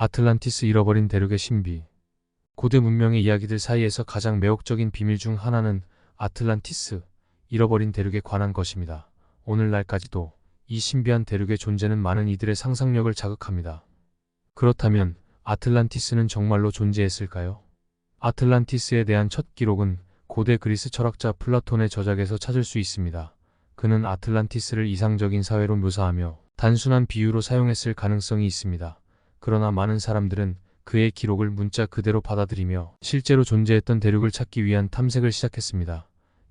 아틀란티스 잃어버린 대륙의 신비. 고대 문명의 이야기들 사이에서 가장 매혹적인 비밀 중 하나는 아틀란티스, 잃어버린 대륙에 관한 것입니다. 오늘날까지도 이 신비한 대륙의 존재는 많은 이들의 상상력을 자극합니다. 그렇다면 아틀란티스는 정말로 존재했을까요? 아틀란티스에 대한 첫 기록은 고대 그리스 철학자 플라톤의 저작에서 찾을 수 있습니다. 그는 아틀란티스를 이상적인 사회로 묘사하며 단순한 비유로 사용했을 가능성이 있습니다. 그러나 많은 사람들은 그의 기록을 문자 그대로 받아들이며 실제로 존재했던 대륙을 찾기 위한 탐색을 시작했습니다.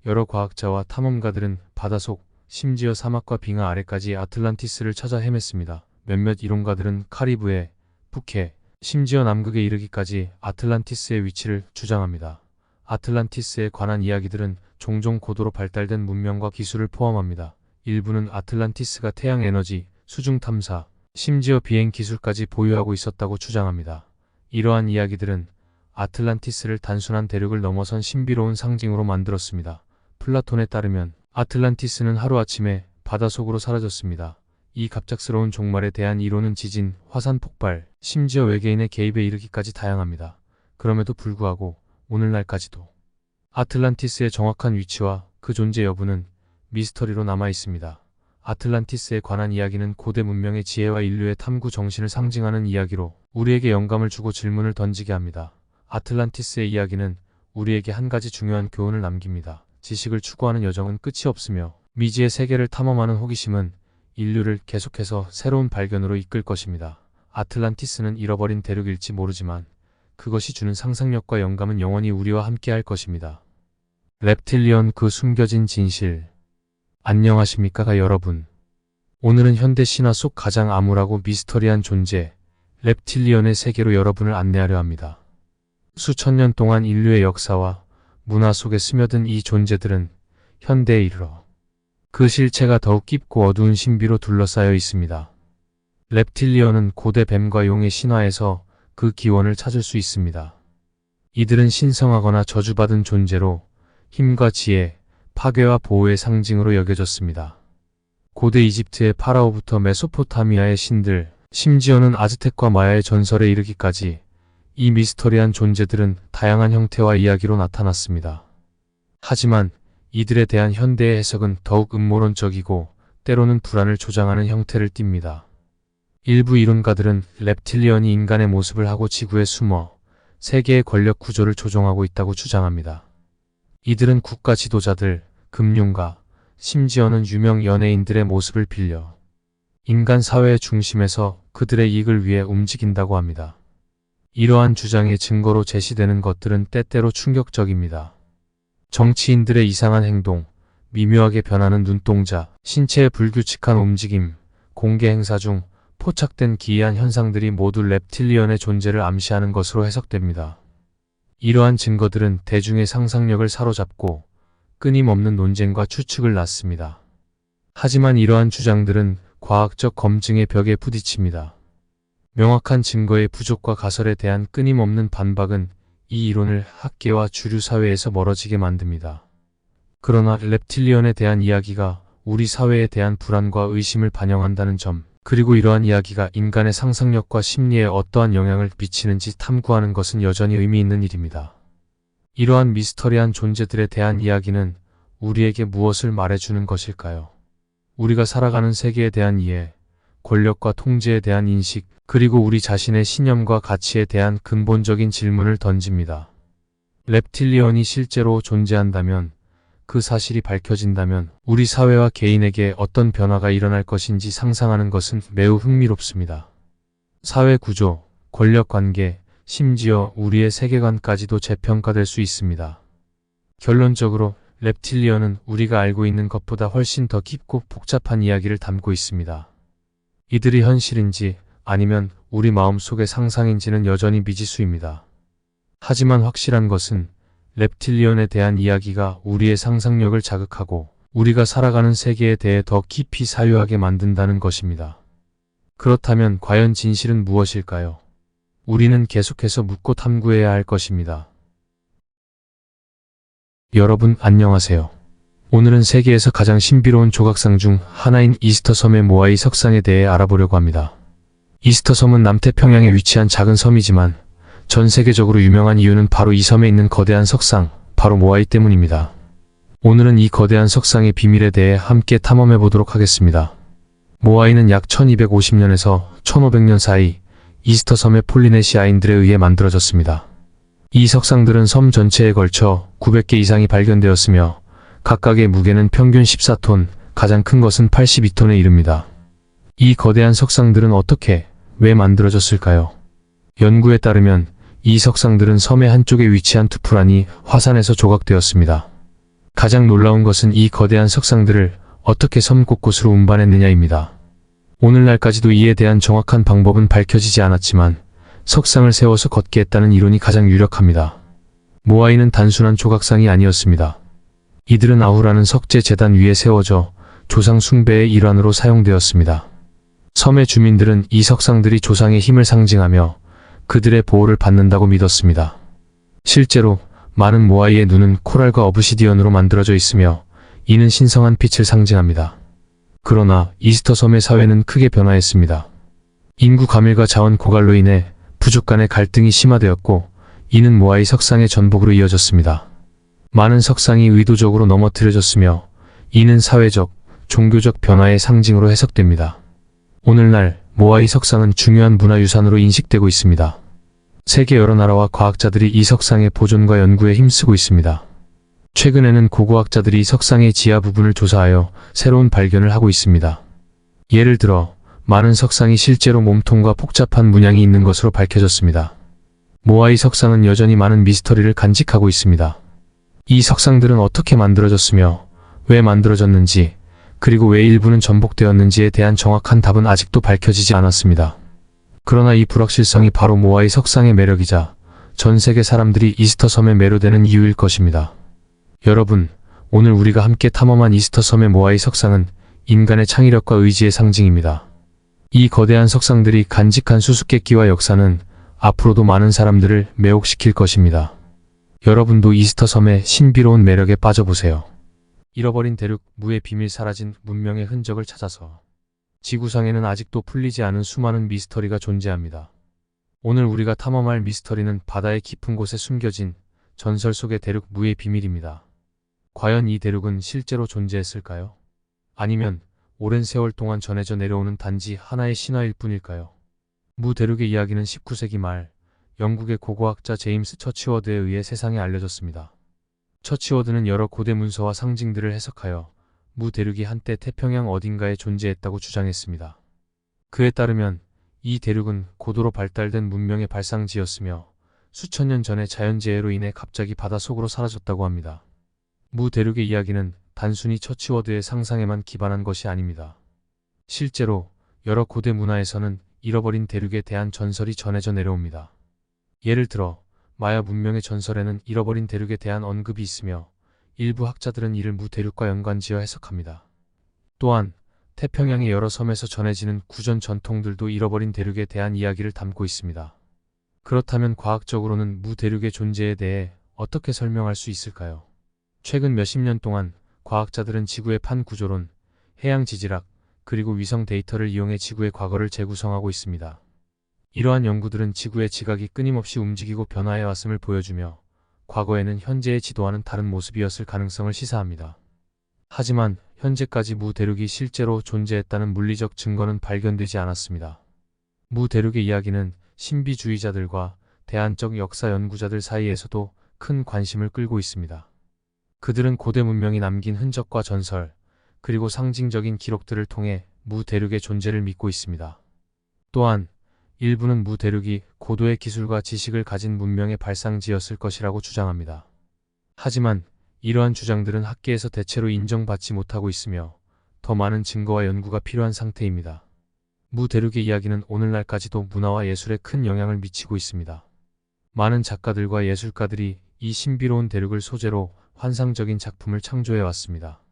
여러 과학자와 탐험가들은 바다속, 심지어 사막과 빙하 아래까지 아틀란티스를 찾아 헤맸습니다. 몇몇 이론가들은 카리브해, 북해, 심지어 남극에 이르기까지 아틀란티스의 위치를 주장합니다. 아틀란티스에 관한 이야기들은 종종 고도로 발달된 문명과 기술을 포함합니다. 일부는 아틀란티스가 태양 에너지, 수중 탐사, 심지어 비행 기술까지 보유하고 있었다고 주장합니다. 이러한 이야기들은 아틀란티스를 단순한 대륙을 넘어선 신비로운 상징으로 만들었습니다. 플라톤에 따르면 아틀란티스는 하루아침에 바다속으로 사라졌습니다. 이 갑작스러운 종말에 대한 이론은 지진, 화산 폭발, 심지어 외계인의 개입에 이르기까지 다양합니다. 그럼에도 불구하고 오늘날까지도 아틀란티스의 정확한 위치와 그 존재 여부는 미스터리로 남아 있습니다. 아틀란티스에 관한 이야기는 고대 문명의 지혜와 인류의 탐구 정신을 상징하는 이야기로 우리에게 영감을 주고 질문을 던지게 합니다. 아틀란티스의 이야기는 우리에게 한 가지 중요한 교훈을 남깁니다. 지식을 추구하는 여정은 끝이 없으며 미지의 세계를 탐험하는 호기심은 인류를 계속해서 새로운 발견으로 이끌 것입니다. 아틀란티스는 잃어버린 대륙일지 모르지만 그것이 주는 상상력과 영감은 영원히 우리와 함께할 것입니다. reptilian 그 숨겨진 진실. 안녕하십니까 여러분. 오늘은 현대 신화 속 가장 암울하고 미스터리한 존재, reptilian의 세계로 여러분을 안내하려 합니다. 수천 년 동안 인류의 역사와 문화 속에 스며든 이 존재들은 현대에 이르러 그 실체가 더욱 깊고 어두운 신비로 둘러싸여 있습니다. reptilian은 고대 뱀과 용의 신화에서 그 기원을 찾을 수 있습니다. 이들은 신성하거나 저주받은 존재로 힘과 지혜, 파괴와 보호의 상징으로 여겨졌습니다. 고대 이집트의 파라오부터 메소포타미아의 신들, 심지어는 아즈텍과 마야의 전설에 이르기까지 이 미스터리한 존재들은 다양한 형태와 이야기로 나타났습니다. 하지만 이들에 대한 현대의 해석은 더욱 음모론적이고 때로는 불안을 조장하는 형태를 띱니다. 일부 이론가들은 reptilian이 인간의 모습을 하고 지구에 숨어 세계의 권력 구조를 조종하고 있다고 주장합니다. 이들은 국가 지도자들, 금융가, 심지어는 유명 연예인들의 모습을 빌려 인간 사회의 중심에서 그들의 이익을 위해 움직인다고 합니다. 이러한 주장의 증거로 제시되는 것들은 때때로 충격적입니다. 정치인들의 이상한 행동, 미묘하게 변하는 눈동자, 신체의 불규칙한 움직임, 공개 행사 중 포착된 기이한 현상들이 모두 reptilian의 존재를 암시하는 것으로 해석됩니다. 이러한 증거들은 대중의 상상력을 사로잡고 끊임없는 논쟁과 추측을 낳습니다. 하지만 이러한 주장들은 과학적 검증의 벽에 부딪힙니다. 명확한 증거의 부족과 가설에 대한 끊임없는 반박은 이 이론을 학계와 주류 사회에서 멀어지게 만듭니다. 그러나 reptilian에 대한 이야기가 우리 사회에 대한 불안과 의심을 반영한다는 점, 그리고 이러한 이야기가 인간의 상상력과 심리에 어떠한 영향을 미치는지 탐구하는 것은 여전히 의미 있는 일입니다. 이러한 미스터리한 존재들에 대한 이야기는 우리에게 무엇을 말해주는 것일까요? 우리가 살아가는 세계에 대한 이해, 권력과 통제에 대한 인식, 그리고 우리 자신의 신념과 가치에 대한 근본적인 질문을 던집니다. reptilian이 실제로 존재한다면, 그 사실이 밝혀진다면 우리 사회와 개인에게 어떤 변화가 일어날 것인지 상상하는 것은 매우 흥미롭습니다. 사회 구조, 권력 관계, 심지어 우리의 세계관까지도 재평가될 수 있습니다. 결론적으로 reptilian은 우리가 알고 있는 것보다 훨씬 더 깊고 복잡한 이야기를 담고 있습니다. 이들이 현실인지 아니면 우리 마음속의 상상인지는 여전히 미지수입니다. 하지만 확실한 것은 reptilian에 대한 이야기가 우리의 상상력을 자극하고 우리가 살아가는 세계에 대해 더 깊이 사유하게 만든다는 것입니다. 그렇다면 과연 진실은 무엇일까요? 우리는 계속해서 묻고 탐구해야 할 것입니다. 여러분 안녕하세요. 오늘은 세계에서 가장 신비로운 조각상 중 하나인 이스터 섬의 모아이 석상에 대해 알아보려고 합니다. 이스터 섬은 남태평양에 위치한 작은 섬이지만 전 세계적으로 유명한 이유는 바로 이 섬에 있는 거대한 석상, 바로 모아이 때문입니다. 오늘은 이 거대한 석상의 비밀에 대해 함께 탐험해 보도록 하겠습니다. 모아이는 약 1250년에서 1500년 사이 이스터 섬의 폴리네시아인들에 의해 만들어졌습니다. 이 석상들은 섬 전체에 걸쳐 900개 이상이 발견되었으며 각각의 무게는 평균 14톤, 가장 큰 것은 82톤에 이릅니다. 이 거대한 석상들은 어떻게, 왜 만들어졌을까요? 연구에 따르면 이 석상들은 섬의 한쪽에 위치한 투프란이 화산에서 조각되었습니다. 가장 놀라운 것은 이 거대한 석상들을 어떻게 섬 곳곳으로 운반했느냐입니다. 오늘날까지도 이에 대한 정확한 방법은 밝혀지지 않았지만 석상을 세워서 걷게 했다는 이론이 가장 유력합니다. 모아이는 단순한 조각상이 아니었습니다. 이들은 아후라는 석재 제단 위에 세워져 조상 숭배의 일환으로 사용되었습니다. 섬의 주민들은 이 석상들이 조상의 힘을 상징하며 그들의 보호를 받는다고 믿었습니다. 실제로 많은 모아이의 눈은 코랄과 어브시디언으로 만들어져 있으며 이는 신성한 빛을 상징합니다. 그러나 이스터 섬의 사회는 크게 변화했습니다. 인구 가밀과 자원 고갈로 인해 부족 간의 갈등이 심화되었고 이는 모아이 석상의 전복으로 이어졌습니다. 많은 석상이 의도적으로 넘어뜨려졌으며 이는 사회적, 종교적 변화의 상징으로 해석됩니다. 오늘날 모아이 석상은 중요한 문화유산으로 인식되고 있습니다. 세계 여러 나라와 과학자들이 이 석상의 보존과 연구에 힘쓰고 있습니다. 최근에는 고고학자들이 석상의 지하 부분을 조사하여 새로운 발견을 하고 있습니다. 예를 들어 많은 석상이 실제로 몸통과 복잡한 문양이 있는 것으로 밝혀졌습니다. 모아이 석상은 여전히 많은 미스터리를 간직하고 있습니다. 이 석상들은 어떻게 만들어졌으며 왜 만들어졌는지, 그리고 왜 일부는 전복되었는지에 대한 정확한 답은 아직도 밝혀지지 않았습니다. 그러나 이 불확실성이 바로 모아이 석상의 매력이자 전 세계 사람들이 이스터 섬에 매료되는 이유일 것입니다. 여러분, 오늘 우리가 함께 탐험한 이스터 섬의 모아이 석상은 인간의 창의력과 의지의 상징입니다. 이 거대한 석상들이 간직한 수수께끼와 역사는 앞으로도 많은 사람들을 매혹시킬 것입니다. 여러분도 이스터 섬의 신비로운 매력에 빠져보세요. 잃어버린 대륙, 무의 비밀, 사라진 문명의 흔적을 찾아서 지구상에는 아직도 풀리지 않은 수많은 미스터리가 존재합니다. 오늘 우리가 탐험할 미스터리는 바다의 깊은 곳에 숨겨진 전설 속의 대륙 무의 비밀입니다. 과연 이 대륙은 실제로 존재했을까요? 아니면 오랜 세월 동안 전해져 내려오는 단지 하나의 신화일 뿐일까요? 무 대륙의 이야기는 19세기 말 영국의 고고학자 제임스 처치워드에 의해 세상에 알려졌습니다. 처치워드는 여러 고대 문서와 상징들을 해석하여 무 대륙이 한때 태평양 어딘가에 존재했다고 주장했습니다. 그에 따르면 이 대륙은 고도로 발달된 문명의 발상지였으며 수천 년 전에 자연재해로 인해 갑자기 바닷속으로 사라졌다고 합니다. 무 대륙의 이야기는 단순히 처치워드의 상상에만 기반한 것이 아닙니다. 실제로 여러 고대 문화에서는 잃어버린 대륙에 대한 전설이 전해져 내려옵니다. 예를 들어 마야 문명의 전설에는 잃어버린 대륙에 대한 언급이 있으며 일부 학자들은 이를 무 대륙과 연관지어 해석합니다. 또한 태평양의 여러 섬에서 전해지는 구전 전통들도 잃어버린 대륙에 대한 이야기를 담고 있습니다. 그렇다면 과학적으로는 무 대륙의 존재에 대해 어떻게 설명할 수 있을까요? 최근 몇십 년 동안 과학자들은 지구의 판 구조론, 해양 지질학, 그리고 위성 데이터를 이용해 지구의 과거를 재구성하고 있습니다. 이러한 연구들은 지구의 지각이 끊임없이 움직이고 변화해왔음을 보여주며 과거에는 현재의 지도와는 다른 모습이었을 가능성을 시사합니다. 하지만 현재까지 무 대륙이 실제로 존재했다는 물리적 증거는 발견되지 않았습니다. 무 대륙의 이야기는 신비주의자들과 대안적 역사 연구자들 사이에서도 큰 관심을 끌고 있습니다. 그들은 고대 문명이 남긴 흔적과 전설, 그리고 상징적인 기록들을 통해 무 대륙의 존재를 믿고 있습니다. 또한 일부는 무 대륙이 고도의 기술과 지식을 가진 문명의 발상지였을 것이라고 주장합니다. 하지만 이러한 주장들은 학계에서 대체로 인정받지 못하고 있으며 더 많은 증거와 연구가 필요한 상태입니다. 무 대륙의 이야기는 오늘날까지도 문화와 예술에 큰 영향을 미치고 있습니다. 많은 작가들과 예술가들이 이 신비로운 대륙을 소재로 환상적인 작품을 창조해왔습니다.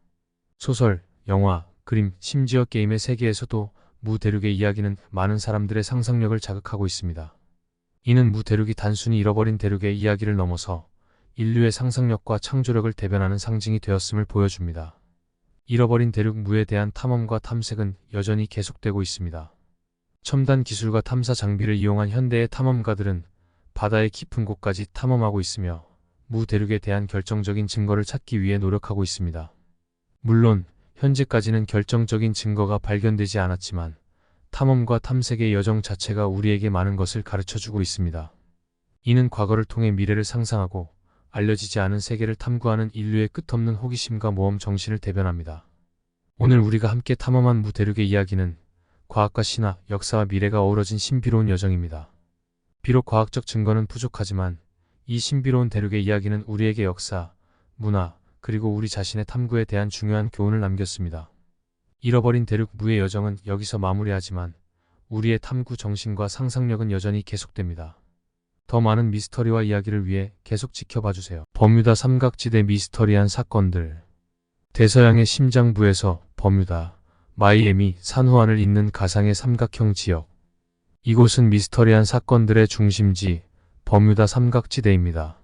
소설, 영화, 그림, 심지어 게임의 세계에서도 무 대륙의 이야기는 많은 사람들의 상상력을 자극하고 있습니다. 이는 무 대륙이 단순히 잃어버린 대륙의 이야기를 넘어서 인류의 상상력과 창조력을 대변하는 상징이 되었음을 보여줍니다. 잃어버린 대륙 무에 대한 탐험과 탐색은 여전히 계속되고 있습니다. 첨단 기술과 탐사 장비를 이용한 현대의 탐험가들은 바다의 깊은 곳까지 탐험하고 있으며 무 대륙에 대한 결정적인 증거를 찾기 위해 노력하고 있습니다. 물론 현재까지는 결정적인 증거가 발견되지 않았지만 탐험과 탐색의 여정 자체가 우리에게 많은 것을 가르쳐주고 있습니다. 이는 과거를 통해 미래를 상상하고 알려지지 않은 세계를 탐구하는 인류의 끝없는 호기심과 모험 정신을 대변합니다. 오늘 우리가 함께 탐험한 무 대륙의 이야기는 과학과 신화, 역사와 미래가 어우러진 신비로운 여정입니다. 비록 과학적 증거는 부족하지만 이 신비로운 대륙의 이야기는 우리에게 역사, 문화, 그리고 우리 자신의 탐구에 대한 중요한 교훈을 남겼습니다. 잃어버린 대륙 무의 여정은 여기서 마무리하지만 우리의 탐구 정신과 상상력은 여전히 계속됩니다. 더 많은 미스터리와 이야기를 위해 계속 지켜봐주세요. 버뮤다 삼각지대 미스터리한 사건들. 대서양의 심장부에서 버뮤다, 마이애미, 산호안을 잇는 가상의 삼각형 지역. 이곳은 미스터리한 사건들의 중심지, 버뮤다 삼각지대입니다.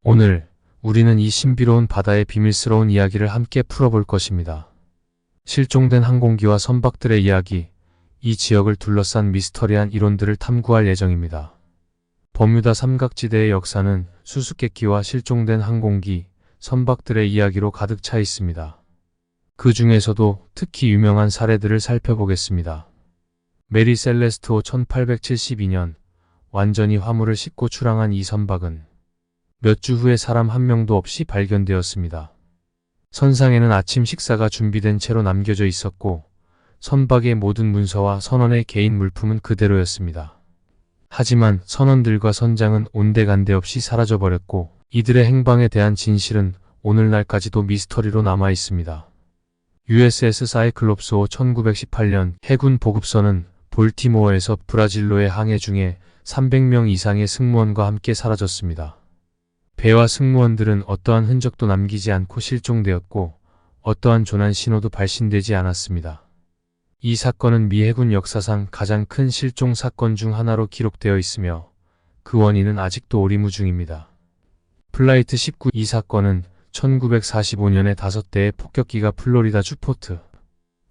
오늘 우리는 이 신비로운 바다의 비밀스러운 이야기를 함께 풀어볼 것입니다. 실종된 항공기와 선박들의 이야기, 이 지역을 둘러싼 미스터리한 이론들을 탐구할 예정입니다. 버뮤다 삼각지대의 역사는 수수께끼와 실종된 항공기, 선박들의 이야기로 가득 차 있습니다. 그 중에서도 특히 유명한 사례들을 살펴보겠습니다. 메리 셀레스트호 1872년 완전히 화물을 싣고 출항한 이 선박은 몇 주 후에 사람 한 명도 없이 발견되었습니다. 선상에는 아침 식사가 준비된 채로 남겨져 있었고 선박의 모든 문서와 선원의 개인 물품은 그대로였습니다. 하지만 선원들과 선장은 온데간데 없이 사라져버렸고 이들의 행방에 대한 진실은 오늘날까지도 미스터리로 남아 있습니다. USS 사이클롭스호 1918년 해군 보급선은 볼티모어에서 브라질로의 항해 중에 300명 이상의 승무원과 함께 사라졌습니다. 배와 승무원들은 어떠한 흔적도 남기지 않고 실종되었고 어떠한 조난 신호도 발신되지 않았습니다. 이 사건은 미 해군 역사상 가장 큰 실종 사건 중 하나로 기록되어 있으며 그 원인은 아직도 오리무중입니다. 플라이트 19 이 사건은 1945년에 5대의 폭격기가 플로리다 주 포트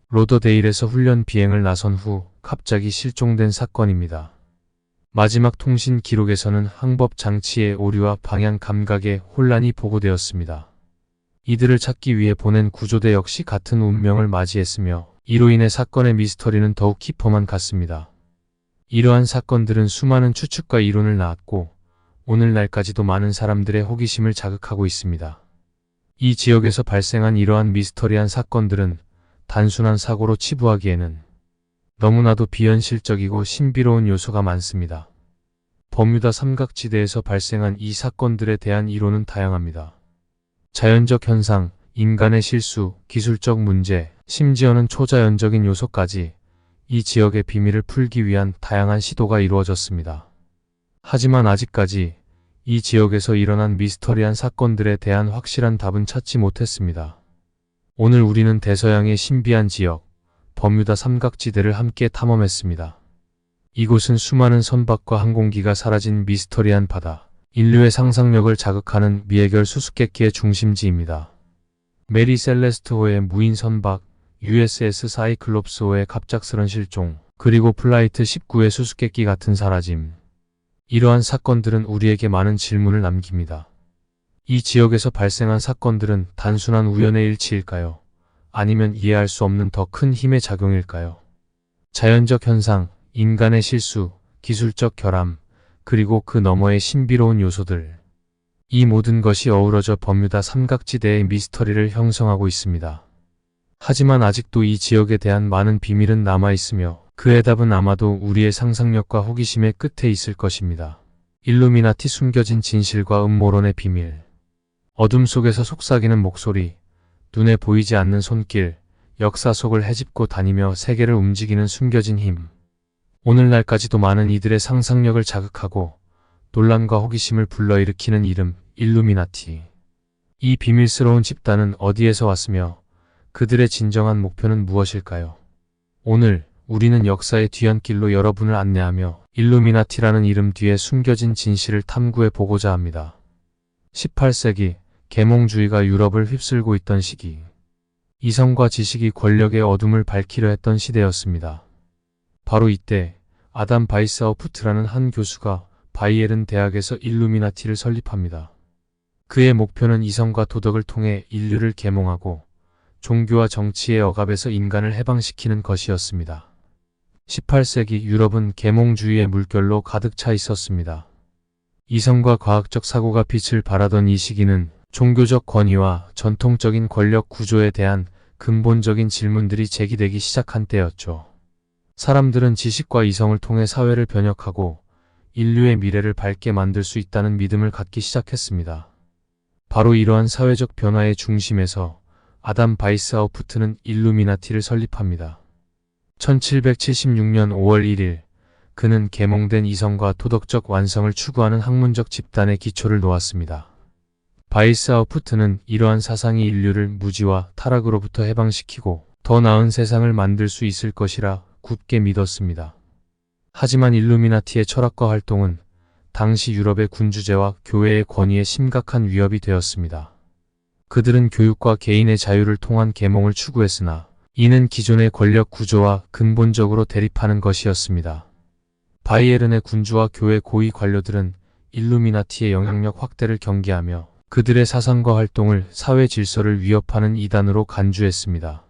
로더데일에서 훈련 비행을 나선 후 갑자기 실종된 사건입니다. 마지막 통신 기록에서는 항법 장치의 오류와 방향 감각에 혼란이 보고되었습니다. 이들을 찾기 위해 보낸 구조대 역시 같은 운명을 맞이했으며 이로 인해 사건의 미스터리는 더욱 깊어만 갔습니다. 이러한 사건들은 수많은 추측과 이론을 낳았고 오늘날까지도 많은 사람들의 호기심을 자극하고 있습니다. 이 지역에서 발생한 이러한 미스터리한 사건들은 단순한 사고로 치부하기에는 너무나도 비현실적이고 신비로운 요소가 많습니다. 버뮤다 삼각지대에서 발생한 이 사건들에 대한 이론은 다양합니다. 자연적 현상, 인간의 실수, 기술적 문제, 심지어는 초자연적인 요소까지 이 지역의 비밀을 풀기 위한 다양한 시도가 이루어졌습니다. 하지만 아직까지 이 지역에서 일어난 미스터리한 사건들에 대한 확실한 답은 찾지 못했습니다. 오늘 우리는 대서양의 신비한 지역, 버뮤다 삼각지대를 함께 탐험했습니다. 이곳은 수많은 선박과 항공기가 사라진 미스터리한 바다, 인류의 상상력을 자극하는 미해결 수수께끼의 중심지입니다. 메리 셀레스트호의 무인 선박, USS 사이클롭스호의 갑작스런 실종, 그리고 플라이트 19의 수수께끼 같은 사라짐. 이러한 사건들은 우리에게 많은 질문을 남깁니다. 이 지역에서 발생한 사건들은 단순한 우연의 일치일까요? 아니면 이해할 수 없는 더 큰 힘의 작용일까요? 자연적 현상, 인간의 실수, 기술적 결함, 그리고 그 너머의 신비로운 요소들. 이 모든 것이 어우러져 버뮤다 삼각지대의 미스터리를 형성하고 있습니다. 하지만 아직도 이 지역에 대한 많은 비밀은 남아있으며 그의 답은 아마도 우리의 상상력과 호기심의 끝에 있을 것입니다. 일루미나티 숨겨진 진실과 음모론의 비밀. 어둠 속에서 속삭이는 목소리, 눈에 보이지 않는 손길, 역사 속을 헤집고 다니며 세계를 움직이는 숨겨진 힘. 오늘날까지도 많은 이들의 상상력을 자극하고 논란과 호기심을 불러일으키는 이름, 일루미나티. 이 비밀스러운 집단은 어디에서 왔으며 그들의 진정한 목표는 무엇일까요? 오늘 우리는 역사의 뒤안길로 여러분을 안내하며 일루미나티라는 이름 뒤에 숨겨진 진실을 탐구해 보고자 합니다. 18세기 계몽주의가 유럽을 휩쓸고 있던 시기. 이성과 지식이 권력의 어둠을 밝히려 했던 시대였습니다. 바로 이때 아담 바이스하우프트라는 한 교수가 바이에른 대학에서 일루미나티를 설립합니다. 그의 목표는 이성과 도덕을 통해 인류를 계몽하고 종교와 정치의 억압에서 인간을 해방시키는 것이었습니다. 18세기 유럽은 계몽주의의 물결로 가득 차 있었습니다. 이성과 과학적 사고가 빛을 발하던 이 시기는 종교적 권위와 전통적인 권력 구조에 대한 근본적인 질문들이 제기되기 시작한 때였죠. 사람들은 지식과 이성을 통해 사회를 변혁하고 인류의 미래를 밝게 만들 수 있다는 믿음을 갖기 시작했습니다. 바로 이러한 사회적 변화의 중심에서 아담 바이스하우프트는 일루미나티를 설립합니다. 1776년 5월 1일 그는 계몽된 이성과 도덕적 완성을 추구하는 학문적 집단의 기초를 놓았습니다. 바이스하우프트는 이러한 사상이 인류를 무지와 타락으로부터 해방시키고 더 나은 세상을 만들 수 있을 것이라 굳게 믿었습니다. 하지만 일루미나티의 철학과 활동은 당시 유럽의 군주제와 교회의 권위에 심각한 위협이 되었습니다. 그들은 교육과 개인의 자유를 통한 계몽을 추구했으나 이는 기존의 권력 구조와 근본적으로 대립하는 것이었습니다. 바이에른의 군주와 교회 고위 관료들은 일루미나티의 영향력 확대를 경계하며 그들의 사상과 활동을 사회 질서를 위협하는 이단으로 간주했습니다.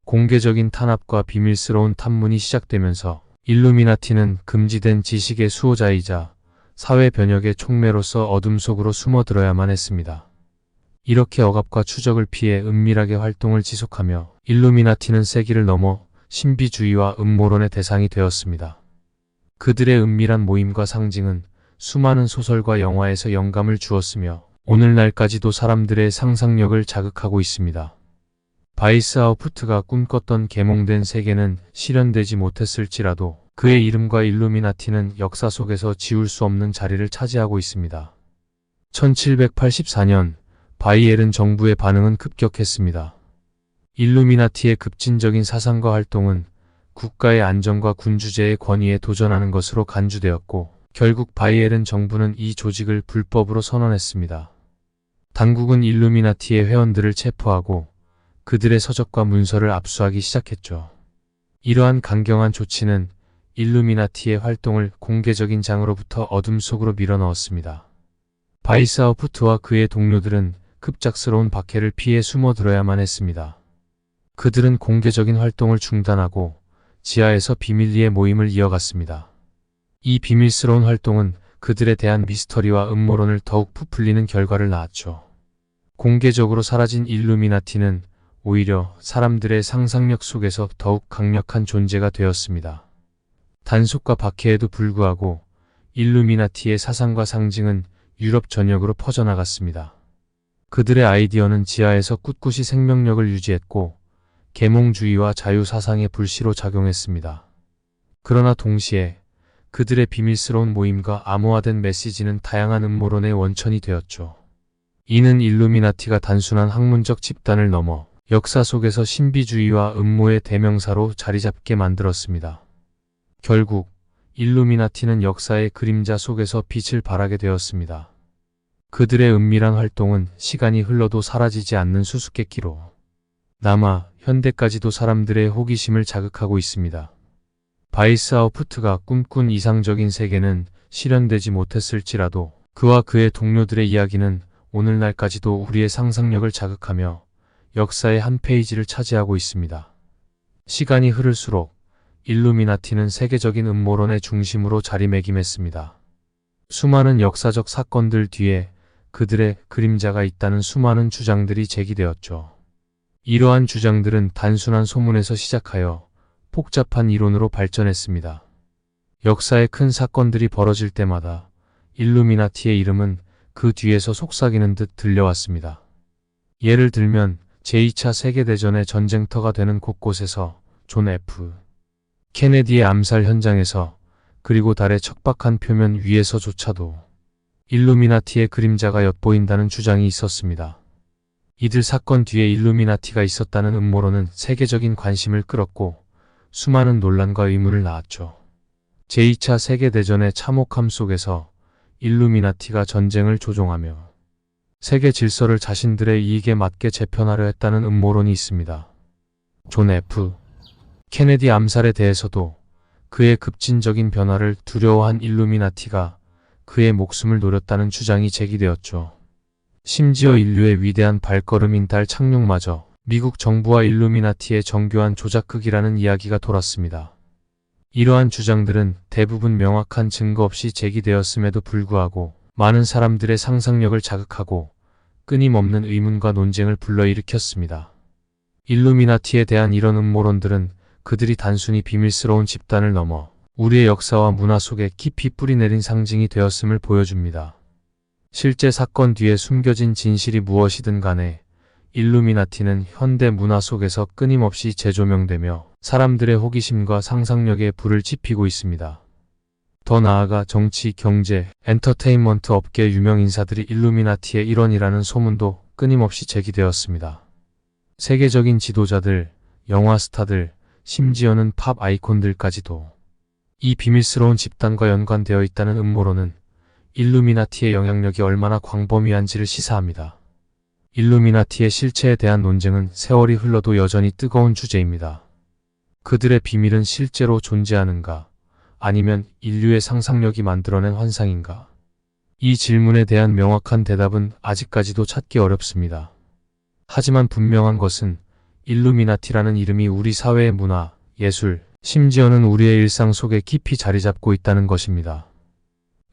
공개적인 탄압과 비밀스러운 탐문이 시작되면서 일루미나티는 금지된 지식의 수호자이자 사회 변혁의 촉매로서 어둠 속으로 숨어들어야만 했습니다. 이렇게 억압과 추적을 피해 은밀하게 활동을 지속하며 일루미나티는 세기를 넘어 신비주의와 음모론의 대상이 되었습니다. 그들의 은밀한 모임과 상징은 수많은 소설과 영화에서 영감을 주었으며 오늘날까지도 사람들의 상상력을 자극하고 있습니다. 바이스하우프트가 꿈꿨던 계몽된 세계는 실현되지 못했을지라도 그의 이름과 일루미나티는 역사 속에서 지울 수 없는 자리를 차지하고 있습니다. 1784년 바이에른 정부의 반응은 급격했습니다. 일루미나티의 급진적인 사상과 활동은 국가의 안정과 군주제의 권위에 도전하는 것으로 간주되었고 결국 바이에른 정부는 이 조직을 불법으로 선언했습니다. 당국은 일루미나티의 회원들을 체포하고 그들의 서적과 문서를 압수하기 시작했죠. 이러한 강경한 조치는 일루미나티의 활동을 공개적인 장으로부터 어둠 속으로 밀어넣었습니다. 바이스하우프트와 그의 동료들은 급작스러운 박해를 피해 숨어들어야만 했습니다. 그들은 공개적인 활동을 중단하고 지하에서 비밀리에 모임을 이어갔습니다. 이 비밀스러운 활동은 그들에 대한 미스터리와 음모론을 더욱 부풀리는 결과를 낳았죠. 공개적으로 사라진 일루미나티는 오히려 사람들의 상상력 속에서 더욱 강력한 존재가 되었습니다. 단속과 박해에도 불구하고 일루미나티의 사상과 상징은 유럽 전역으로 퍼져나갔습니다. 그들의 아이디어는 지하에서 꿋꿋이 생명력을 유지했고 계몽주의와 자유사상의 불씨로 작용했습니다. 그러나 동시에 그들의 비밀스러운 모임과 암호화된 메시지는 다양한 음모론의 원천이 되었죠. 이는 일루미나티가 단순한 학문적 집단을 넘어 역사 속에서 신비주의와 음모의 대명사로 자리잡게 만들었습니다. 결국 일루미나티는 역사의 그림자 속에서 빛을 발하게 되었습니다. 그들의 은밀한 활동은 시간이 흘러도 사라지지 않는 수수께끼로 남아 현대까지도 사람들의 호기심을 자극하고 있습니다. 바이스하우프트가 꿈꾼 이상적인 세계는 실현되지 못했을지라도 그와 그의 동료들의 이야기는 오늘날까지도 우리의 상상력을 자극하며 역사의 한 페이지를 차지하고 있습니다. 시간이 흐를수록 일루미나티는 세계적인 음모론의 중심으로 자리매김했습니다. 수많은 역사적 사건들 뒤에 그들의 그림자가 있다는 수많은 주장들이 제기되었죠. 이러한 주장들은 단순한 소문에서 시작하여 복잡한 이론으로 발전했습니다. 역사의 큰 사건들이 벌어질 때마다 일루미나티의 이름은 그 뒤에서 속삭이는 듯 들려왔습니다. 예를 들면 제2차 세계대전의 전쟁터가 되는 곳곳에서 존 F. 케네디의 암살 현장에서 그리고 달의 척박한 표면 위에서조차도 일루미나티의 그림자가 엿보인다는 주장이 있었습니다. 이들 사건 뒤에 일루미나티가 있었다는 음모론은 세계적인 관심을 끌었고 수많은 논란과 의문을 낳았죠. 제2차 세계대전의 참혹함 속에서 일루미나티가 전쟁을 조종하며 세계 질서를 자신들의 이익에 맞게 재편하려 했다는 음모론이 있습니다. 존 F. 케네디 암살에 대해서도 그의 급진적인 변화를 두려워한 일루미나티가 그의 목숨을 노렸다는 주장이 제기되었죠. 심지어 인류의 위대한 발걸음인 달 착륙마저 미국 정부와 일루미나티의 정교한 조작극이라는 이야기가 돌았습니다. 이러한 주장들은 대부분 명확한 증거 없이 제기되었음에도 불구하고 많은 사람들의 상상력을 자극하고 끊임없는 의문과 논쟁을 불러일으켰습니다. 일루미나티에 대한 이런 음모론들은 그들이 단순히 비밀스러운 집단을 넘어 우리의 역사와 문화 속에 깊이 뿌리내린 상징이 되었음을 보여줍니다. 실제 사건 뒤에 숨겨진 진실이 무엇이든 간에 일루미나티는 현대 문화 속에서 끊임없이 재조명되며 사람들의 호기심과 상상력에 불을 지피고 있습니다. 더 나아가 정치, 경제, 엔터테인먼트 업계 유명 인사들이 일루미나티의 일원이라는 소문도 끊임없이 제기되었습니다. 세계적인 지도자들, 영화 스타들, 심지어는 팝 아이콘들까지도 이 비밀스러운 집단과 연관되어 있다는 음모론은 일루미나티의 영향력이 얼마나 광범위한지를 시사합니다. 일루미나티의 실체에 대한 논쟁은 세월이 흘러도 여전히 뜨거운 주제입니다. 그들의 비밀은 실제로 존재하는가? 아니면 인류의 상상력이 만들어낸 환상인가? 이 질문에 대한 명확한 대답은 아직까지도 찾기 어렵습니다. 하지만 분명한 것은 일루미나티라는 이름이 우리 사회의 문화, 예술, 심지어는 우리의 일상 속에 깊이 자리 잡고 있다는 것입니다.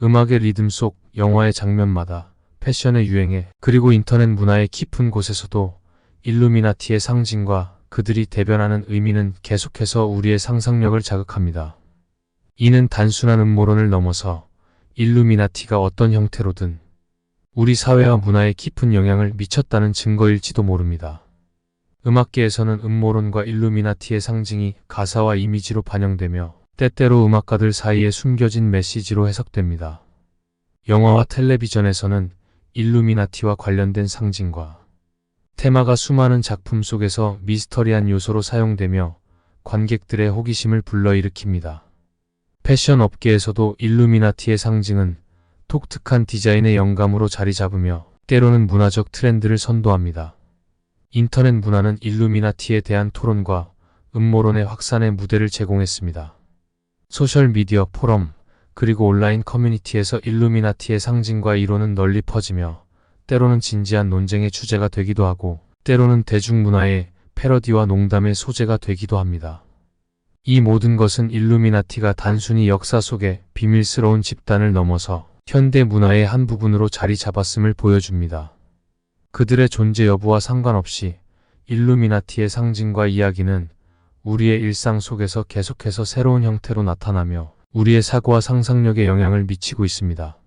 음악의 리듬 속, 영화의 장면마다, 패션의 유행에, 그리고 인터넷 문화의 깊은 곳에서도 일루미나티의 상징과 그들이 대변하는 의미는 계속해서 우리의 상상력을 자극합니다. 이는 단순한 음모론을 넘어서 일루미나티가 어떤 형태로든 우리 사회와 문화에 깊은 영향을 미쳤다는 증거일지도 모릅니다. 음악계에서는 음모론과 일루미나티의 상징이 가사와 이미지로 반영되며 때때로 음악가들 사이에 숨겨진 메시지로 해석됩니다. 영화와 텔레비전에서는 일루미나티와 관련된 상징과 테마가 수많은 작품 속에서 미스터리한 요소로 사용되며 관객들의 호기심을 불러일으킵니다. 패션 업계에서도 일루미나티의 상징은 독특한 디자인의 영감으로 자리 잡으며 때로는 문화적 트렌드를 선도합니다. 인터넷 문화는 일루미나티에 대한 토론과 음모론의 확산의 무대를 제공했습니다. 소셜미디어 포럼, 그리고 온라인 커뮤니티에서 일루미나티의 상징과 이론은 널리 퍼지며 때로는 진지한 논쟁의 주제가 되기도 하고 때로는 대중문화의 패러디와 농담의 소재가 되기도 합니다. 이 모든 것은 일루미나티가 단순히 역사 속의 비밀스러운 집단을 넘어서 현대 문화의 한 부분으로 자리 잡았음을 보여줍니다. 그들의 존재 여부와 상관없이 일루미나티의 상징과 이야기는 우리의 일상 속에서 계속해서 새로운 형태로 나타나며 우리의 사고와 상상력에 영향을 미치고 있습니다.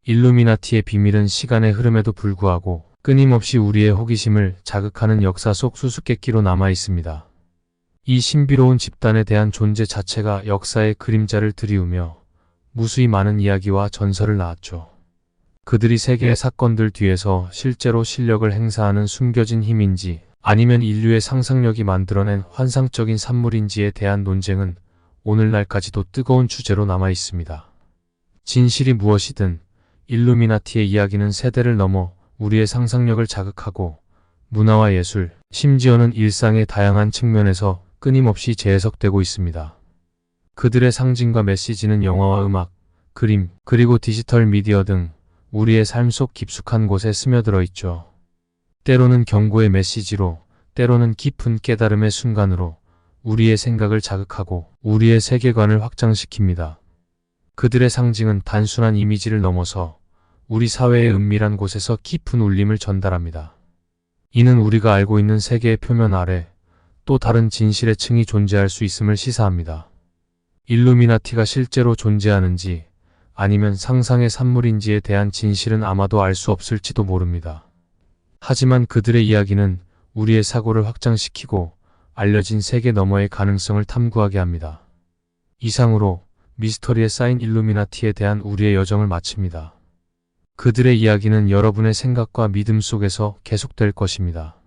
일루미나티의 비밀은 시간의 흐름에도 불구하고 끊임없이 우리의 호기심을 자극하는 역사 속 수수께끼로 남아 있습니다. 이 신비로운 집단에 대한 존재 자체가 역사의 그림자를 드리우며 무수히 많은 이야기와 전설을 낳았죠. 그들이 세계의 사건들 뒤에서 실제로 실력을 행사하는 숨겨진 힘인지 아니면 인류의 상상력이 만들어낸 환상적인 산물인지에 대한 논쟁은 오늘날까지도 뜨거운 주제로 남아 있습니다. 진실이 무엇이든 일루미나티의 이야기는 세대를 넘어 우리의 상상력을 자극하고 문화와 예술, 심지어는 일상의 다양한 측면에서 끊임없이 재해석되고 있습니다. 그들의 상징과 메시지는 영화와 음악, 그림, 그리고 디지털 미디어 등 우리의 삶 속 깊숙한 곳에 스며들어 있죠. 때로는 경고의 메시지로, 때로는 깊은 깨달음의 순간으로 우리의 생각을 자극하고 우리의 세계관을 확장시킵니다. 그들의 상징은 단순한 이미지를 넘어서 우리 사회의 은밀한 곳에서 깊은 울림을 전달합니다. 이는 우리가 알고 있는 세계의 표면 아래 또 다른 진실의 층이 존재할 수 있음을 시사합니다. 일루미나티가 실제로 존재하는지 아니면 상상의 산물인지에 대한 진실은 아마도 알 수 없을지도 모릅니다. 하지만 그들의 이야기는 우리의 사고를 확장시키고 알려진 세계 너머의 가능성을 탐구하게 합니다. 이상으로 미스터리에 쌓인 일루미나티에 대한 우리의 여정을 마칩니다. 그들의 이야기는 여러분의 생각과 믿음 속에서 계속될 것입니다.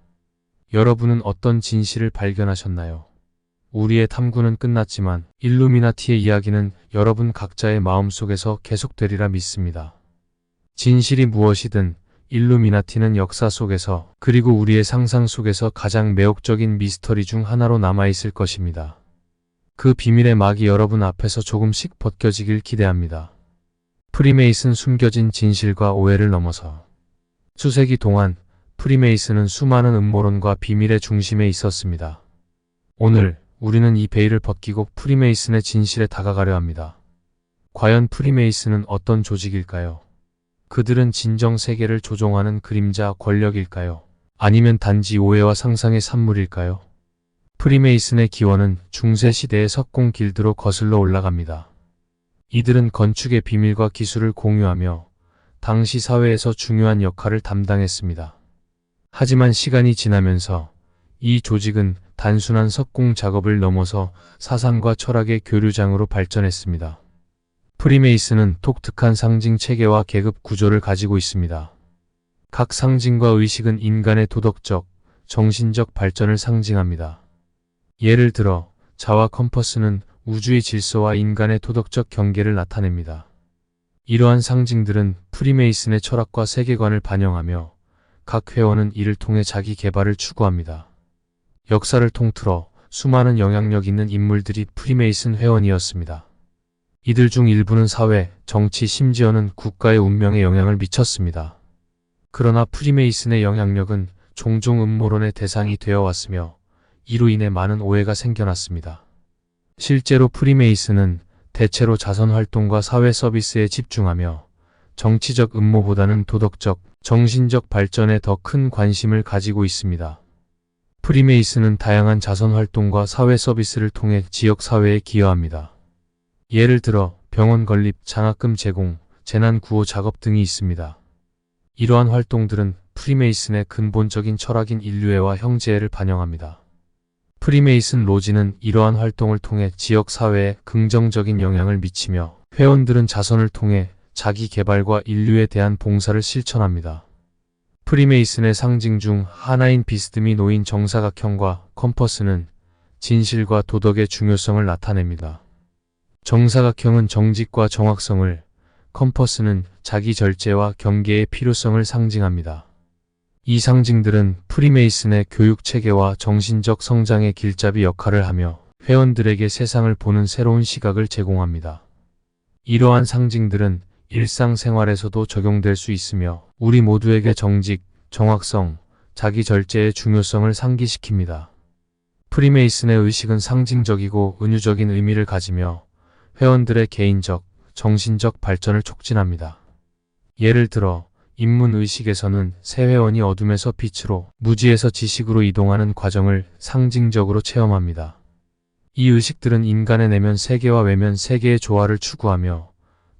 여러분은 어떤 진실을 발견하셨나요? 우리의 탐구는 끝났지만 일루미나티의 이야기는 여러분 각자의 마음속에서 계속되리라 믿습니다. 진실이 무엇이든 일루미나티는 역사 속에서 그리고 우리의 상상 속에서 가장 매혹적인 미스터리 중 하나로 남아있을 것입니다. 그 비밀의 막이 여러분 앞에서 조금씩 벗겨지길 기대합니다. 프리메이슨 숨겨진 진실과 오해를 넘어서 수세기 동안 프리메이슨은 수많은 음모론과 비밀의 중심에 있었습니다. 오늘 우리는 이 베일을 벗기고 프리메이슨의 진실에 다가가려 합니다. 과연 프리메이슨은 어떤 조직일까요? 그들은 진정 세계를 조종하는 그림자 권력일까요? 아니면 단지 오해와 상상의 산물일까요? 프리메이슨의 기원은 중세 시대의 석공 길드로 거슬러 올라갑니다. 이들은 건축의 비밀과 기술을 공유하며 당시 사회에서 중요한 역할을 담당했습니다. 하지만 시간이 지나면서 이 조직은 단순한 석공 작업을 넘어서 사상과 철학의 교류장으로 발전했습니다. 프리메이슨은 독특한 상징 체계와 계급 구조를 가지고 있습니다. 각 상징과 의식은 인간의 도덕적, 정신적 발전을 상징합니다. 예를 들어 자와 컴퍼스는 우주의 질서와 인간의 도덕적 경계를 나타냅니다. 이러한 상징들은 프리메이슨의 철학과 세계관을 반영하며 각 회원은 이를 통해 자기 개발을 추구합니다. 역사를 통틀어 수많은 영향력 있는 인물들이 프리메이슨 회원이었습니다. 이들 중 일부는 사회, 정치, 심지어는 국가의 운명에 영향을 미쳤습니다. 그러나 프리메이슨의 영향력은 종종 음모론의 대상이 되어 왔으며 이로 인해 많은 오해가 생겨났습니다. 실제로 프리메이슨은 대체로 자선활동과 사회 서비스에 집중하며 정치적 음모보다는 도덕적, 정신적 발전에 더 큰 관심을 가지고 있습니다. 프리메이슨은 다양한 자선활동과 사회 서비스를 통해 지역 사회에 기여합니다. 예를 들어 병원 건립, 장학금 제공, 재난 구호 작업 등이 있습니다. 이러한 활동들은 프리메이슨의 근본적인 철학인 인류애와 형제애를 반영합니다. 프리메이슨 로지는 이러한 활동을 통해 지역 사회에 긍정적인 영향을 미치며 회원들은 자선을 통해 자기 개발과 인류에 대한 봉사를 실천합니다. 프리메이슨의 상징 중 하나인 비스듬히 놓인 정사각형과 컴퍼스는 진실과 도덕의 중요성을 나타냅니다. 정사각형은 정직과 정확성을, 컴퍼스는 자기 절제와 경계의 필요성을 상징합니다. 이 상징들은 프리메이슨의 교육 체계와 정신적 성장의 길잡이 역할을 하며 회원들에게 세상을 보는 새로운 시각을 제공합니다. 이러한 상징들은 일상생활에서도 적용될 수 있으며 우리 모두에게 정직, 정확성, 자기 절제의 중요성을 상기시킵니다. 프리메이슨의 의식은 상징적이고 은유적인 의미를 가지며 회원들의 개인적, 정신적 발전을 촉진합니다. 예를 들어 인문의식에서는 새 회원이 어둠에서 빛으로, 무지에서 지식으로 이동하는 과정을 상징적으로 체험합니다. 이 의식들은 인간의 내면 세계와 외면 세계의 조화를 추구하며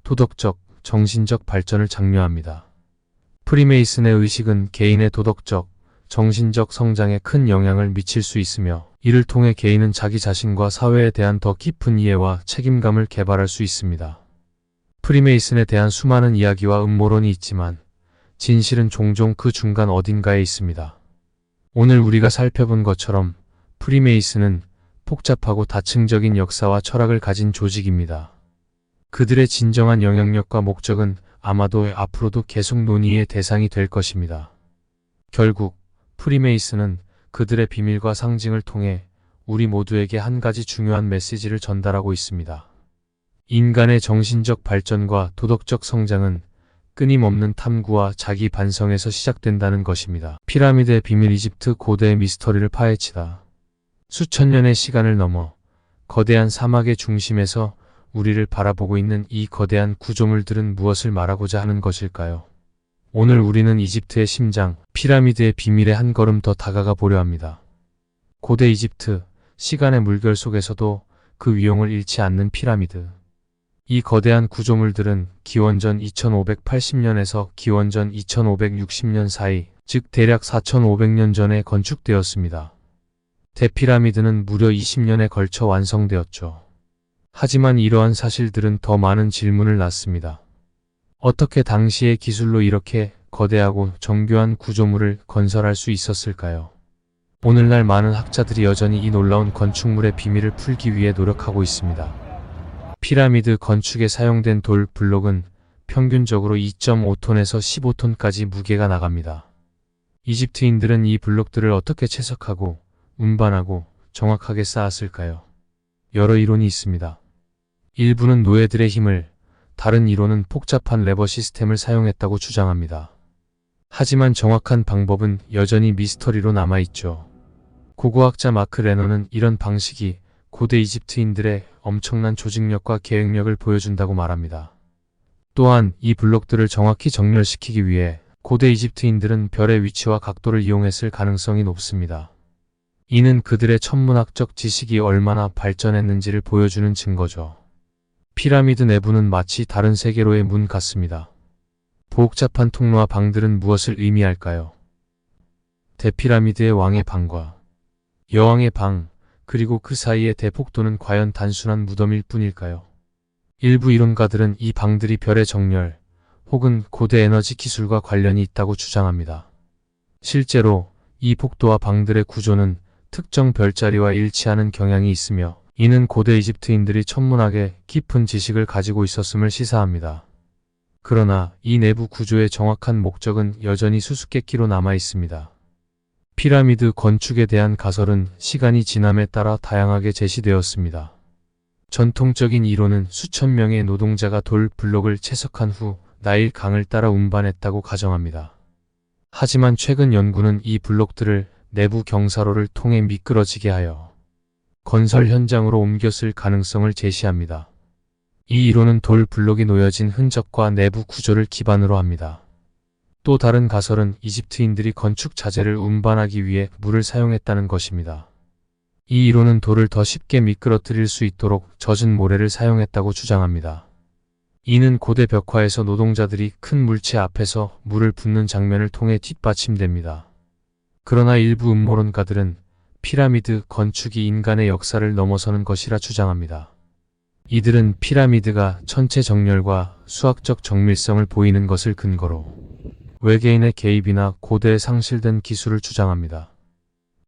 도덕적, 정신적 발전을 장려합니다. 프리메이슨의 의식은 개인의 도덕적, 정신적 성장에 큰 영향을 미칠 수 있으며 이를 통해 개인은 자기 자신과 사회에 대한 더 깊은 이해와 책임감을 개발할 수 있습니다. 프리메이슨에 대한 수많은 이야기와 음모론이 있지만 진실은 종종 그 중간 어딘가에 있습니다. 오늘 우리가 살펴본 것처럼 프리메이슨은 복잡하고 다층적인 역사와 철학을 가진 조직입니다. 그들의 진정한 영향력과 목적은 아마도 앞으로도 계속 논의의 대상이 될 것입니다. 결국 프리메이슨은 그들의 비밀과 상징을 통해 우리 모두에게 한 가지 중요한 메시지를 전달하고 있습니다. 인간의 정신적 발전과 도덕적 성장은 끊임없는 탐구와 자기 반성에서 시작된다는 것입니다. 피라미드의 비밀, 이집트 고대의 미스터리를 파헤치다. 수천 년의 시간을 넘어 거대한 사막의 중심에서 우리를 바라보고 있는 이 거대한 구조물들은 무엇을 말하고자 하는 것일까요? 오늘 우리는 이집트의 심장, 피라미드의 비밀에 한 걸음 더 다가가 보려 합니다. 고대 이집트, 시간의 물결 속에서도 그 위용을 잃지 않는 피라미드. 이 거대한 구조물들은 기원전 2580년에서 기원전 2560년 사이, 즉 대략 4500년 전에 건축되었습니다. 대피라미드는 무려 20년에 걸쳐 완성되었죠. 하지만 이러한 사실들은 더 많은 질문을 낳습니다. 어떻게 당시의 기술로 이렇게 거대하고 정교한 구조물을 건설할 수 있었을까요? 오늘날 많은 학자들이 여전히 이 놀라운 건축물의 비밀을 풀기 위해 노력하고 있습니다. 피라미드 건축에 사용된 돌 블록은 평균적으로 2.5톤에서 15톤까지 무게가 나갑니다. 이집트인들은 이 블록들을 어떻게 채석하고 운반하고 정확하게 쌓았을까요? 여러 이론이 있습니다. 일부는 노예들의 힘을, 다른 이론은 복잡한 레버 시스템을 사용했다고 주장합니다. 하지만 정확한 방법은 여전히 미스터리로 남아있죠. 고고학자 마크 레너는 이런 방식이 고대 이집트인들의 엄청난 조직력과 계획력을 보여준다고 말합니다. 또한 이 블록들을 정확히 정렬시키기 위해 고대 이집트인들은 별의 위치와 각도를 이용했을 가능성이 높습니다. 이는 그들의 천문학적 지식이 얼마나 발전했는지를 보여주는 증거죠. 피라미드 내부는 마치 다른 세계로의 문 같습니다. 복잡한 통로와 방들은 무엇을 의미할까요? 대피라미드의 왕의 방과 여왕의 방, 그리고 그 사이의 대폭도는 과연 단순한 무덤일 뿐일까요? 일부 이론가들은 이 방들이 별의 정렬 혹은 고대 에너지 기술과 관련이 있다고 주장합니다. 실제로 이 폭도와 방들의 구조는 특정 별자리와 일치하는 경향이 있으며 이는 고대 이집트인들이 천문학에 깊은 지식을 가지고 있었음을 시사합니다. 그러나 이 내부 구조의 정확한 목적은 여전히 수수께끼로 남아 있습니다. 피라미드 건축에 대한 가설은 시간이 지남에 따라 다양하게 제시되었습니다. 전통적인 이론은 수천 명의 노동자가 돌 블록을 채석한 후 나일 강을 따라 운반했다고 가정합니다. 하지만 최근 연구는 이 블록들을 내부 경사로를 통해 미끄러지게 하여 건설 현장으로 옮겼을 가능성을 제시합니다. 이 이론은 돌 블록이 놓여진 흔적과 내부 구조를 기반으로 합니다. 또 다른 가설은 이집트인들이 건축 자재를 운반하기 위해 물을 사용했다는 것입니다. 이 이론은 돌을 더 쉽게 미끄러뜨릴 수 있도록 젖은 모래를 사용했다고 주장합니다. 이는 고대 벽화에서 노동자들이 큰 물체 앞에서 물을 붓는 장면을 통해 뒷받침됩니다. 그러나 일부 음모론가들은 피라미드 건축이 인간의 역사를 넘어서는 것이라 주장합니다. 이들은 피라미드가 천체 정렬과 수학적 정밀성을 보이는 것을 근거로 외계인의 개입이나 고대에 상실된 기술을 주장합니다.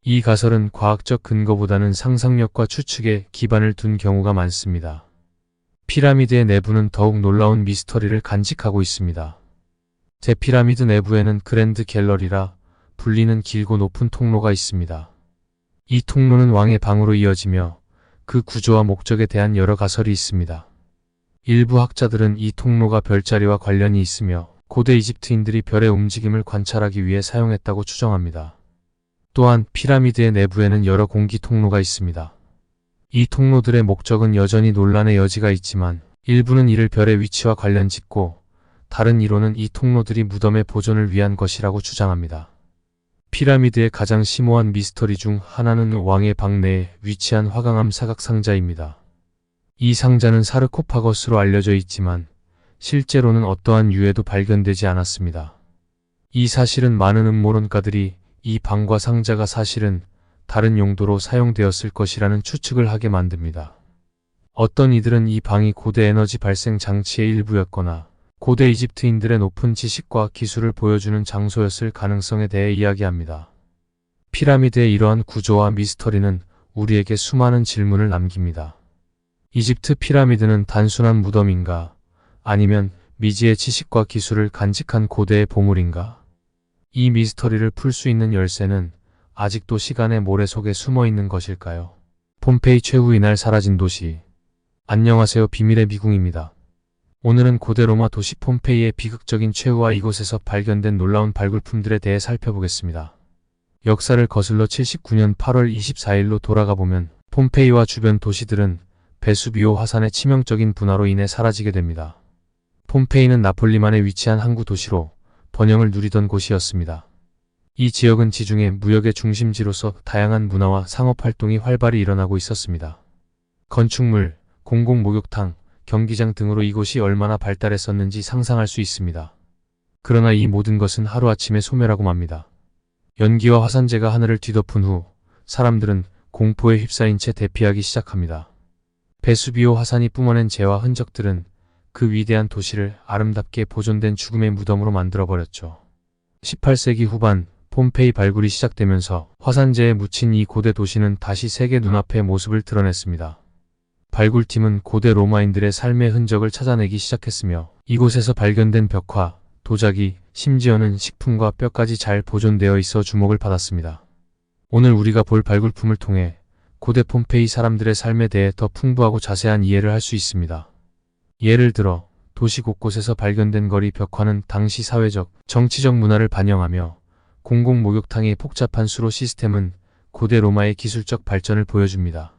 이 가설은 과학적 근거보다는 상상력과 추측에 기반을 둔 경우가 많습니다. 피라미드의 내부는 더욱 놀라운 미스터리를 간직하고 있습니다. 대피라미드 내부에는 그랜드 갤러리라 불리는 길고 높은 통로가 있습니다. 이 통로는 왕의 방으로 이어지며 그 구조와 목적에 대한 여러 가설이 있습니다. 일부 학자들은 이 통로가 별자리와 관련이 있으며 고대 이집트인들이 별의 움직임을 관찰하기 위해 사용했다고 추정합니다. 또한 피라미드의 내부에는 여러 공기 통로가 있습니다. 이 통로들의 목적은 여전히 논란의 여지가 있지만 일부는 이를 별의 위치와 관련 짓고 다른 이론은 이 통로들이 무덤의 보존을 위한 것이라고 주장합니다. 피라미드의 가장 심오한 미스터리 중 하나는 왕의 방 내에 위치한 화강암 사각상자입니다. 이 상자는 사르코파거스로 알려져 있지만 실제로는 어떠한 유해도 발견되지 않았습니다. 이 사실은 많은 음모론가들이 이 방과 상자가 사실은 다른 용도로 사용되었을 것이라는 추측을 하게 만듭니다. 어떤 이들은 이 방이 고대 에너지 발생 장치의 일부였거나 고대 이집트인들의 높은 지식과 기술을 보여주는 장소였을 가능성에 대해 이야기합니다. 피라미드의 이러한 구조와 미스터리는 우리에게 수많은 질문을 남깁니다. 이집트 피라미드는 단순한 무덤인가? 아니면 미지의 지식과 기술을 간직한 고대의 보물인가? 이 미스터리를 풀 수 있는 열쇠는 아직도 시간의 모래 속에 숨어 있는 것일까요? 폼페이 최후의 날 사라진 도시. 안녕하세요. 비밀의 미궁입니다. 오늘은 고대 로마 도시 폼페이의 비극적인 최후와 이곳에서 발견된 놀라운 발굴품들에 대해 살펴보겠습니다. 역사를 거슬러 79년 8월 24일로 돌아가 보면 폼페이와 주변 도시들은 베수비오 화산의 치명적인 분화로 인해 사라지게 됩니다. 폼페이는 나폴리만에 위치한 항구 도시로 번영을 누리던 곳이었습니다. 이 지역은 지중해 무역의 중심지로서 다양한 문화와 상업활동이 활발히 일어나고 있었습니다. 건축물, 공공목욕탕, 경기장 등으로 이곳이 얼마나 발달했었는지 상상할 수 있습니다. 그러나 이 모든 것은 하루아침에 소멸하고 맙니다. 연기와 화산재가 하늘을 뒤덮은 후 사람들은 공포에 휩싸인 채 대피하기 시작합니다. 베수비오 화산이 뿜어낸 재와 흔적들은 그 위대한 도시를 아름답게 보존된 죽음의 무덤으로 만들어버렸죠. 18세기 후반 폼페이 발굴이 시작되면서 화산재에 묻힌 이 고대 도시는 다시 세계 눈앞에 모습을 드러냈습니다. 발굴팀은 고대 로마인들의 삶의 흔적을 찾아내기 시작했으며 이곳에서 발견된 벽화, 도자기, 심지어는 식품과 뼈까지 잘 보존되어 있어 주목을 받았습니다. 오늘 우리가 볼 발굴품을 통해 고대 폼페이 사람들의 삶에 대해 더 풍부하고 자세한 이해를 할 수 있습니다. 예를 들어 도시 곳곳에서 발견된 거리 벽화는 당시 사회적, 정치적 문화를 반영하며 공공 목욕탕의 복잡한 수로 시스템은 고대 로마의 기술적 발전을 보여줍니다.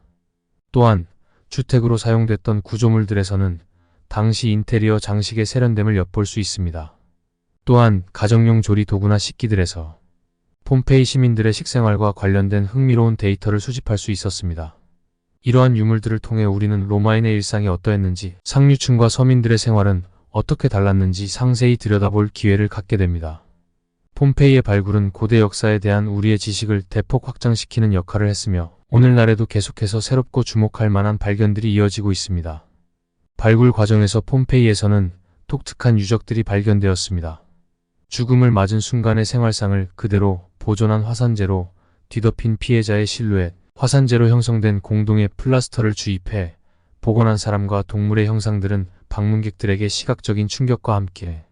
또한 주택으로 사용됐던 구조물들에서는 당시 인테리어 장식의 세련됨을 엿볼 수 있습니다. 또한 가정용 조리 도구나 식기들에서 폼페이 시민들의 식생활과 관련된 흥미로운 데이터를 수집할 수 있었습니다. 이러한 유물들을 통해 우리는 로마인의 일상이 어떠했는지, 상류층과 서민들의 생활은 어떻게 달랐는지 상세히 들여다볼 기회를 갖게 됩니다. 폼페이의 발굴은 고대 역사에 대한 우리의 지식을 대폭 확장시키는 역할을 했으며 오늘날에도 계속해서 새롭고 주목할 만한 발견들이 이어지고 있습니다. 발굴 과정에서 폼페이에서는 독특한 유적들이 발견되었습니다. 죽음을 맞은 순간의 생활상을 그대로 보존한 화산재로 뒤덮인 피해자의 실루엣, 화산재로 형성된 공동의 플라스터를 주입해 복원한 사람과 동물의 형상들은 방문객들에게 시각적인 충격과 함께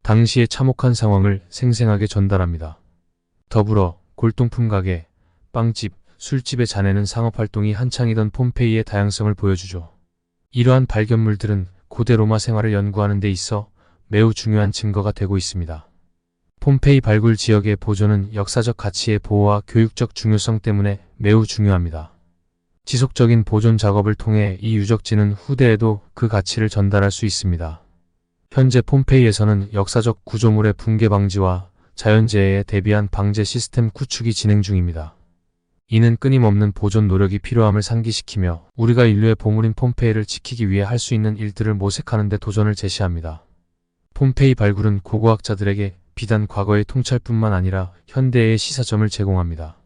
당시의 참혹한 상황을 생생하게 전달합니다. 더불어 골동품 가게, 빵집, 술집의 잔해는 상업활동이 한창이던 폼페이의 다양성을 보여주죠. 이러한 발견물들은 고대 로마 생활을 연구하는 데 있어 매우 중요한 증거가 되고 있습니다. 폼페이 발굴 지역의 보존은 역사적 가치의 보호와 교육적 중요성 때문에 매우 중요합니다. 지속적인 보존 작업을 통해 이 유적지는 후대에도 그 가치를 전달할 수 있습니다. 현재 폼페이에서는 역사적 구조물의 붕괴 방지와 자연재해에 대비한 방제 시스템 구축이 진행 중입니다. 이는 끊임없는 보존 노력이 필요함을 상기시키며 우리가 인류의 보물인 폼페이를 지키기 위해 할 수 있는 일들을 모색하는 데 도전을 제시합니다. 폼페이 발굴은 고고학자들에게 비단 과거의 통찰뿐만 아니라 현대의 시사점을 제공합니다.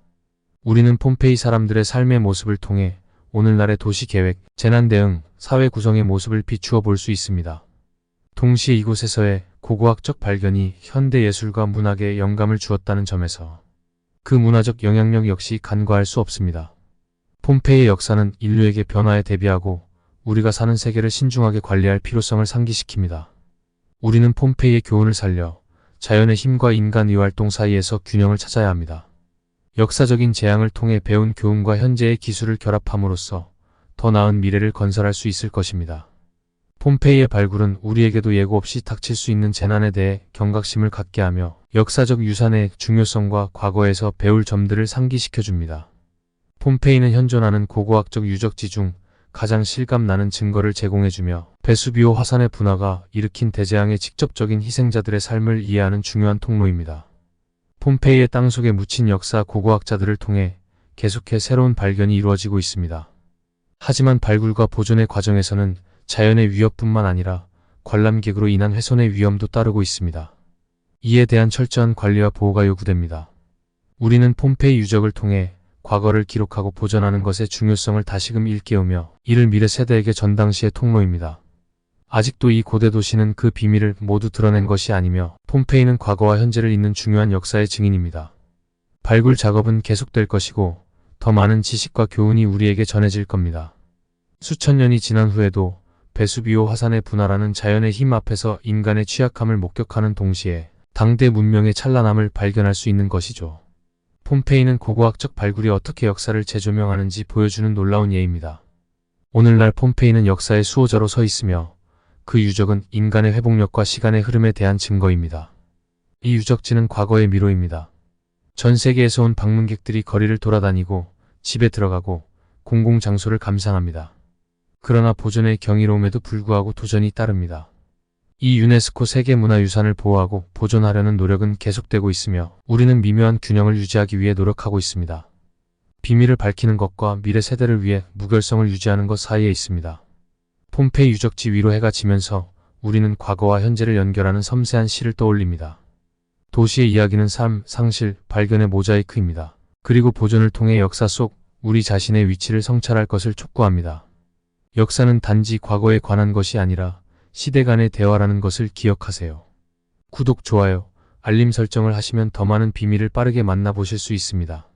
우리는 폼페이 사람들의 삶의 모습을 통해 오늘날의 도시 계획, 재난 대응, 사회 구성의 모습을 비추어 볼 수 있습니다. 동시에 이곳에서의 고고학적 발견이 현대 예술과 문학에 영감을 주었다는 점에서 그 문화적 영향력 역시 간과할 수 없습니다. 폼페이의 역사는 인류에게 변화에 대비하고 우리가 사는 세계를 신중하게 관리할 필요성을 상기시킵니다. 우리는 폼페이의 교훈을 살려 자연의 힘과 인간의 활동 사이에서 균형을 찾아야 합니다. 역사적인 재앙을 통해 배운 교훈과 현재의 기술을 결합함으로써 더 나은 미래를 건설할 수 있을 것입니다. 폼페이의 발굴은 우리에게도 예고 없이 닥칠 수 있는 재난에 대해 경각심을 갖게 하며 역사적 유산의 중요성과 과거에서 배울 점들을 상기시켜줍니다. 폼페이는 현존하는 고고학적 유적지 중 가장 실감나는 증거를 제공해주며 베수비오 화산의 분화가 일으킨 대재앙의 직접적인 희생자들의 삶을 이해하는 중요한 통로입니다. 폼페이의 땅속에 묻힌 역사 고고학자들을 통해 계속해 새로운 발견이 이루어지고 있습니다. 하지만 발굴과 보존의 과정에서는 자연의 위협뿐만 아니라 관람객으로 인한 훼손의 위험도 따르고 있습니다. 이에 대한 철저한 관리와 보호가 요구됩니다. 우리는 폼페이 유적을 통해 과거를 기록하고 보존하는 것의 중요성을 다시금 일깨우며 이를 미래 세대에게 전 당시의 통로입니다. 아직도 이 고대 도시는 그 비밀을 모두 드러낸 것이 아니며 폼페이는 과거와 현재를 잇는 중요한 역사의 증인입니다. 발굴 작업은 계속될 것이고 더 많은 지식과 교훈이 우리에게 전해질 겁니다. 수천 년이 지난 후에도 베수비오 화산의 분화라는 자연의 힘 앞에서 인간의 취약함을 목격하는 동시에 당대 문명의 찬란함을 발견할 수 있는 것이죠. 폼페이는 고고학적 발굴이 어떻게 역사를 재조명하는지 보여주는 놀라운 예입니다. 오늘날 폼페이는 역사의 수호자로 서 있으며 그 유적은 인간의 회복력과 시간의 흐름에 대한 증거입니다. 이 유적지는 과거의 미로입니다. 전 세계에서 온 방문객들이 거리를 돌아다니고 집에 들어가고 공공장소를 감상합니다. 그러나 보존의 경이로움에도 불구하고 도전이 따릅니다. 이 유네스코 세계문화유산을 보호하고 보존하려는 노력은 계속되고 있으며 우리는 미묘한 균형을 유지하기 위해 노력하고 있습니다. 비밀을 밝히는 것과 미래 세대를 위해 무결성을 유지하는 것 사이에 있습니다. 폼페이 유적지 위로 해가 지면서 우리는 과거와 현재를 연결하는 섬세한 시를 떠올립니다. 도시의 이야기는 삶, 상실, 발견의 모자이크입니다. 그리고 보존을 통해 역사 속 우리 자신의 위치를 성찰할 것을 촉구합니다. 역사는 단지 과거에 관한 것이 아니라 시대 간의 대화라는 것을 기억하세요. 구독, 좋아요, 알림 설정을 하시면 더 많은 비밀을 빠르게 만나보실 수 있습니다.